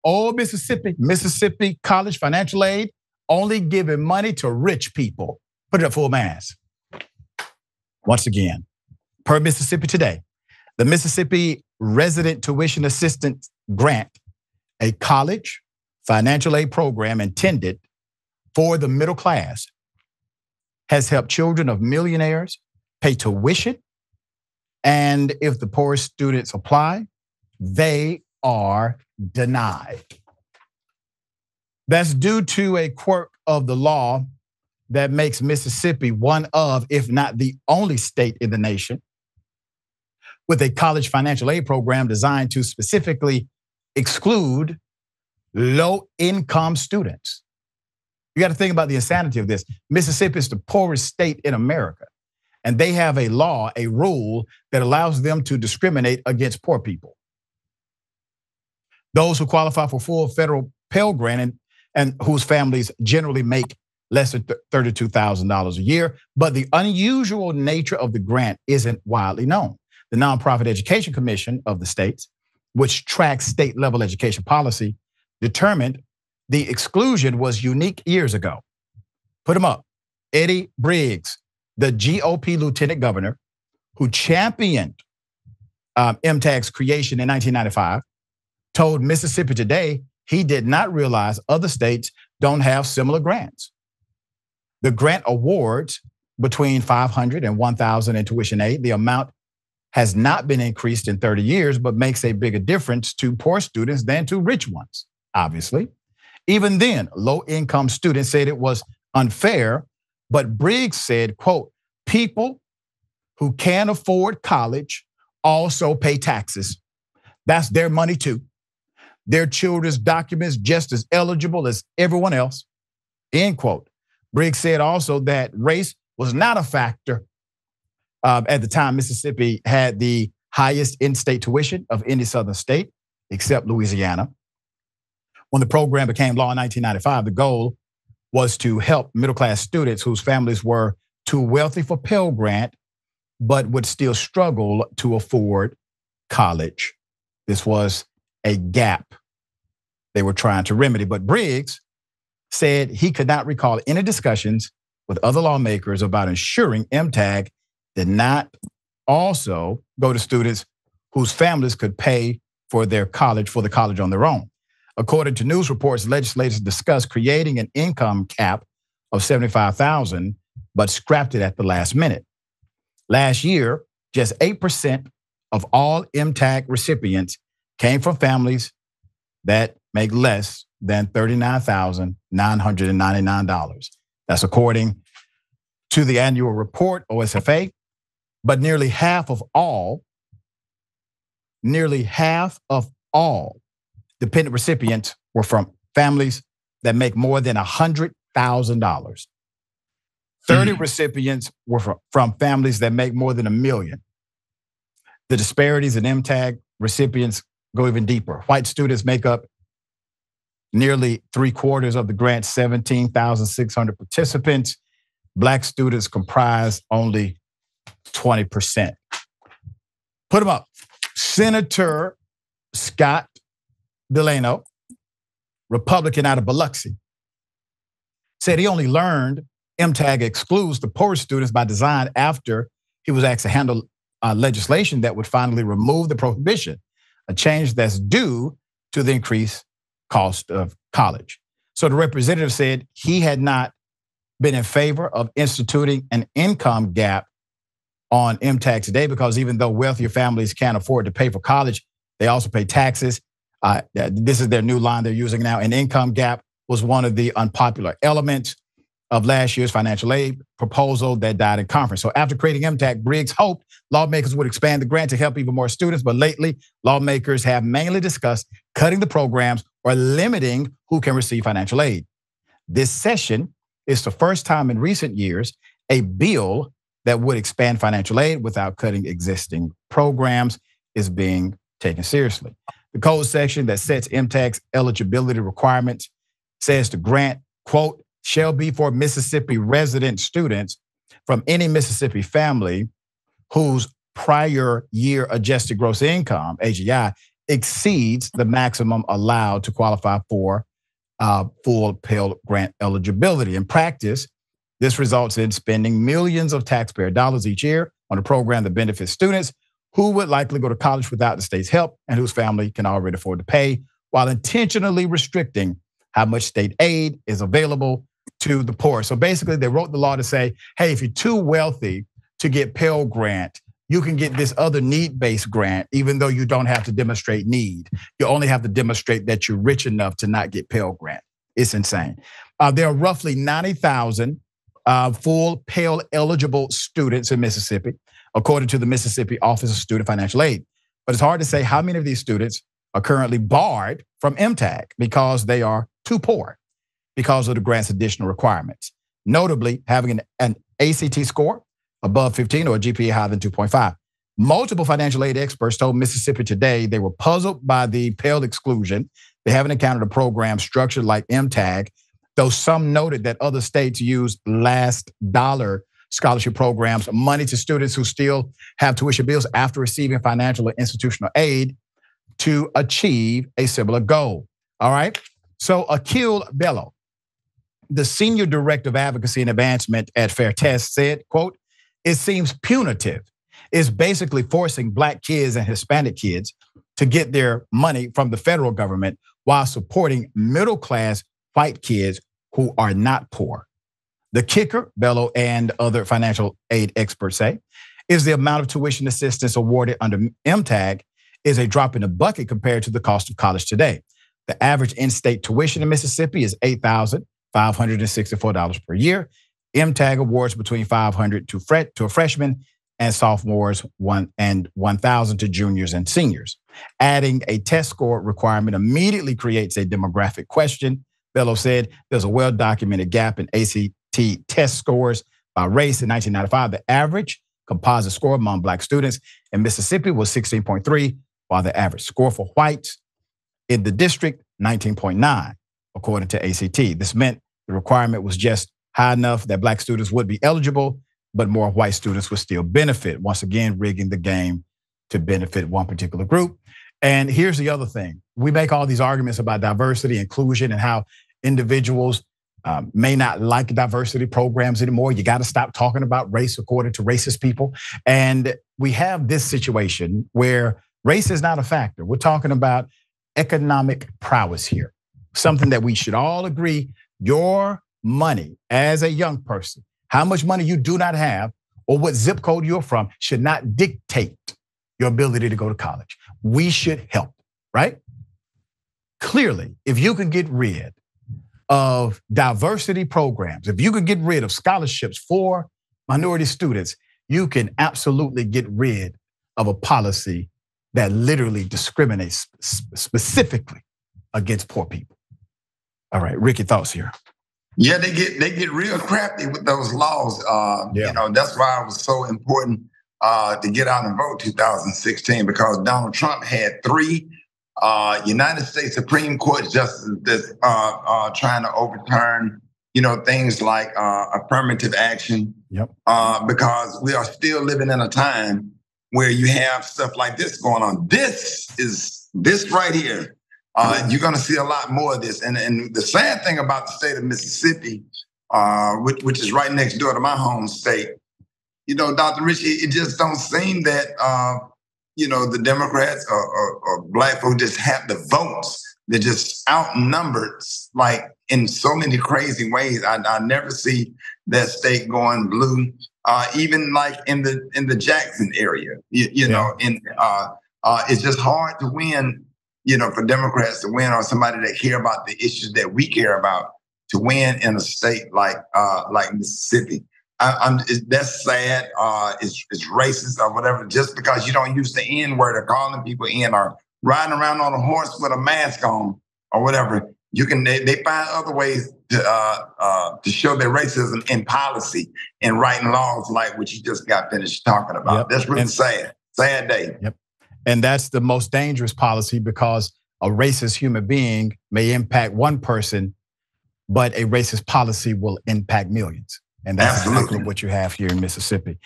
old Mississippi college financial aid only giving money to rich people. Put it up full mass. Once again, per Mississippi Today, the Mississippi Resident Tuition Assistance Grant, a college financial aid program intended for the middle class, has helped children of millionaires pay tuition. And if the poorest students apply, they are denied. That's due to a quirk of the law that makes Mississippi one of, if not the only state in the nation with a college financial aid program designed to specifically exclude low-income students. You got to think about the insanity of this. Mississippi is the poorest state in America, and they have a law, a rule that allows them to discriminate against poor people. Those who qualify for full federal Pell Grant and whose families generally make less than $32,000 a year. But the unusual nature of the grant isn't widely known. The Nonprofit Education Commission of the states, which tracks state level education policy, determined the exclusion was unique years ago. Put them up. Eddie Briggs, the GOP lieutenant governor who championed MTAG's creation in 1995, told Mississippi Today he did not realize other states don't have similar grants. The grant awards between $500 and $1,000 in tuition aid. The amount has not been increased in 30 years, but makes a bigger difference to poor students than to rich ones, obviously. Even then, low-income students said it was unfair, but Briggs said, quote, people who can't afford college also pay taxes. That's their money too. Their children's documents just as eligible as everyone else, end quote. Briggs said also that race was not a factor. At the time, Mississippi had the highest in-state tuition of any southern state, except Louisiana. When the program became law in 1995, the goal was to help middle-class students whose families were too wealthy for Pell Grant, but would still struggle to afford college. This was a gap they were trying to remedy. But Briggs said he could not recall any discussions with other lawmakers about ensuring MTAG did not also go to students whose families could pay for the college on their own. According to news reports, legislators discussed creating an income cap of $75,000, but scrapped it at the last minute. Last year, just 8% of all MTAG recipients came from families that make less than $39,999. That's according to the annual report, OSFA. But nearly half of all dependent recipients were from families that make more than $100,000. 30 recipients were from families that make more than $1 million. The disparities in MTAG recipients go even deeper. White students make up nearly 3/4 of the grant's 17,600 participants. Black students comprise only 20%. Put them up. Senator Scott Delano, Republican out of Biloxi, said he only learned MTAG excludes the poorest students by design after he was asked to handle legislation that would finally remove the prohibition, a change that's due to the increased cost of college. So the representative said he had not been in favor of instituting an income gap on MTAG today because even though wealthier families can't afford to pay for college, they also pay taxes. This is their new line they're using now. An income gap was one of the unpopular elements of last year's financial aid proposal that died in conference. So after creating MTAG, Briggs hoped lawmakers would expand the grant to help even more students. But lately, lawmakers have mainly discussed cutting the programs or limiting who can receive financial aid. This session is the first time in recent years a bill that would expand financial aid without cutting existing programs is being taken seriously. The code section that sets MTAG's eligibility requirements says the grant, quote, shall be for Mississippi resident students from any Mississippi family whose prior year adjusted gross income, AGI, exceeds the maximum allowed to qualify for full Pell Grant eligibility. In practice, this results in spending millions of taxpayer dollars each year on a program that benefits students who would likely go to college without the state's help and whose family can already afford to pay, while intentionally restricting how much state aid is available to the poor. So basically, they wrote the law to say, hey, if you're too wealthy to get Pell Grant, you can get this other need-based grant, even though you don't have to demonstrate need. You only have to demonstrate that you're rich enough to not get Pell Grant. It's insane. There are roughly 90,000 full Pell eligible students in Mississippi, according to the Mississippi Office of Student Financial Aid. But it's hard to say how many of these students are currently barred from MTAG because they are too poor because of the grant's additional requirements. Notably, having an ACT score above 15 or a GPA higher than 2.5. Multiple financial aid experts told Mississippi Today they were puzzled by the Pell exclusion. They haven't encountered a program structured like MTAG, though some noted that other states use last dollar scholarship programs, money to students who still have tuition bills after receiving financial or institutional aid to achieve a similar goal. All right. So Akil Bello, the senior director of advocacy and advancement at Fair Test, said, quote, "It seems punitive. It's basically forcing Black kids and Hispanic kids to get their money from the federal government while supporting middle-class white kids who are not poor. The kicker," Bello and other financial aid experts say, "is the amount of tuition assistance awarded under MTAG is a drop in the bucket compared to the cost of college today. The average in-state tuition in Mississippi is $8,564 per year. MTAG awards between $500 to a freshman and sophomores, $1,000 to juniors and seniors. Adding a test score requirement immediately creates a demographic question," Bello said. "There's a well-documented gap in ACT test scores by race. In 1995, the average composite score among Black students in Mississippi was 16.3, while the average score for whites in the district, 19.9, according to ACT. This meant the requirement was just high enough that Black students would be eligible, but more white students would still benefit. Once again, rigging the game to benefit one particular group. And here's the other thing. We make all these arguments about diversity, inclusion, and how individuals may not like diversity programs anymore. You got to stop talking about race according to racist people. And we have this situation where race is not a factor. We're talking about economic prowess here. Something that we should all agree, your money as a young person, how much money you do not have or what zip code you're from should not dictate your ability to go to college. We should help, right? Clearly, if you can get rid of diversity programs, if you could get rid of scholarships for minority students, you can absolutely get rid of a policy that literally discriminates specifically against poor people. All right, Rickey, thoughts here? Yeah, they get real crafty with those laws. You know, that's why it was so important to get out and vote 2016, because Donald Trump had 3 United States Supreme Court justices that trying to overturn, you know, things like affirmative action. Yep. Because we are still living in a time where you have stuff like this going on. This right here. You're going to see a lot more of this. And the sad thing about the state of Mississippi, which is right next door to my home state, you know, Dr. Richey, it just don't seem that, you know, the Democrats or Black folk just have the votes. They're just outnumbered, like in so many crazy ways. I never see that state going blue, even like in the Jackson area. You know, it's just hard to win. You know, for Democrats to win, or somebody that care about the issues that we care about to win in a state like Mississippi. That's sad. It's racist or whatever. Just because you don't use the N word or calling people in or riding around on a horse with a mask on or whatever, they find other ways to show their racism in policy and writing laws like what you just got finished talking about. Yep. That's really sad. Sad day. Yep. And that's the most dangerous policy, because a racist human being may impact one person, but a racist policy will impact millions. And that's exactly what you have here in Mississippi.